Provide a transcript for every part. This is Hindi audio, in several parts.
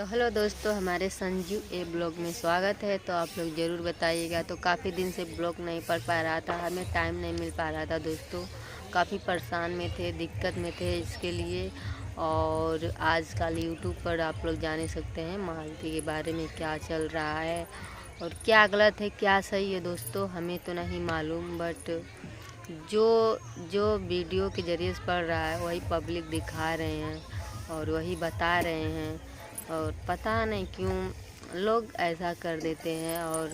तो हेलो दोस्तों, हमारे संजू ए ब्लॉग में स्वागत है। तो आप लोग ज़रूर बताइएगा। तो काफ़ी दिन से ब्लॉग नहीं पढ़ पा रहा था, हमें टाइम नहीं मिल पा रहा था दोस्तों। काफ़ी परेशान में थे, दिक्कत में थे इसके लिए। और आजकल यूट्यूब पर आप लोग जान ही सकते हैं मालती के बारे में क्या चल रहा है और क्या गलत है क्या सही है दोस्तों, हमें तो नहीं मालूम। बट जो जो वीडियो के ज़रिए से पढ़ रहा है वही पब्लिक दिखा रहे हैं और वही बता रहे हैं। और पता नहीं क्यों लोग ऐसा कर देते हैं, और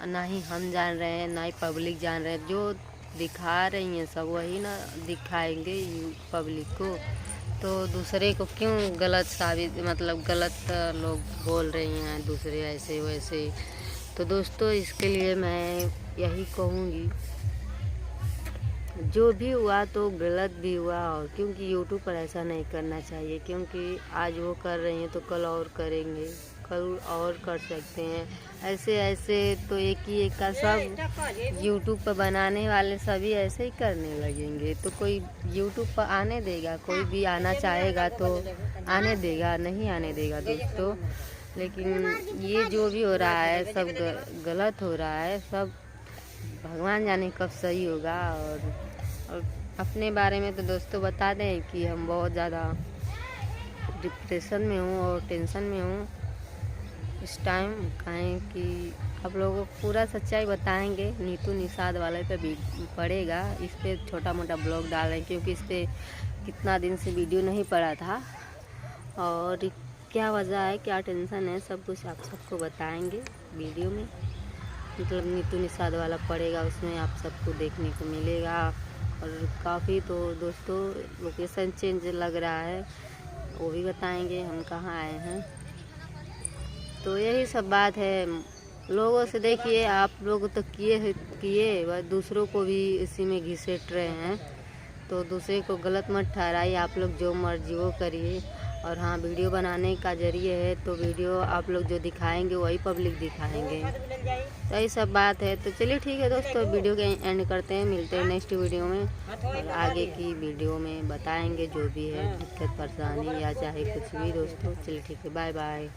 ना ही हम जान रहे हैं ना ही पब्लिक जान रहे हैं। जो दिखा रही हैं सब वही ना दिखाएंगे पब्लिक को, तो दूसरे को क्यों गलत साबित गलत लोग बोल रही हैं दूसरे ऐसे वैसे। तो दोस्तों इसके लिए मैं यही कहूँगी, जो भी हुआ तो गलत भी हुआ। और क्योंकि यूट्यूब पर ऐसा नहीं करना चाहिए, क्योंकि आज वो कर रही हैं तो कल और करेंगे, कल और कर सकते हैं। ऐसे ऐसे तो एक ही एक का सब यूट्यूब पर बनाने वाले सभी ऐसे ही करने लगेंगे, तो कोई यूट्यूब पर आने देगा? कोई भी आना चाहेगा तो आने देगा? नहीं आने देगा दोस्तों। लेकिन ये जो भी हो रहा है सब गलत हो रहा है सब। भगवान जाने कब सही होगा। और अपने बारे में तो दोस्तों बता दें कि हम बहुत ज़्यादा डिप्रेशन में हूँ और टेंशन में हूँ इस टाइम। कहें कि आप लोगों को पूरा सच्चाई बताएंगे। नीतू निषाद वाले पे भी पड़ेगा, इस पे छोटा मोटा ब्लॉग डाल रहे हैं क्योंकि इस पे कितना दिन से वीडियो नहीं पड़ा था। और क्या वजह है, क्या टेंशन है, सब कुछ आप सबको बताएंगे वीडियो में। नीतू निषाद वाला पड़ेगा, उसमें आप सबको देखने को मिलेगा। और काफ़ी तो दोस्तों लोकेशन चेंज लग रहा है, वो भी बताएंगे हम कहाँ आए हैं। तो यही सब बात है। लोगों से देखिए, आप लोग तो किए वह दूसरों को भी इसी में घिसेट रहे हैं। तो दूसरे को गलत मत ठहराइए, आप लोग जो मर्जी वो करिए। और हाँ, वीडियो बनाने का जरिए है तो वीडियो आप लोग जो दिखाएंगे वही पब्लिक दिखाएंगे। तो यही सब बात है। तो चलिए ठीक है दोस्तों, वीडियो के एंड करते हैं, मिलते हैं नेक्स्ट वीडियो में। और आगे की वीडियो में बताएंगे जो भी है दिक्कत परेशानी या चाहे कुछ भी दोस्तों। चलिए ठीक है, बाय बाय।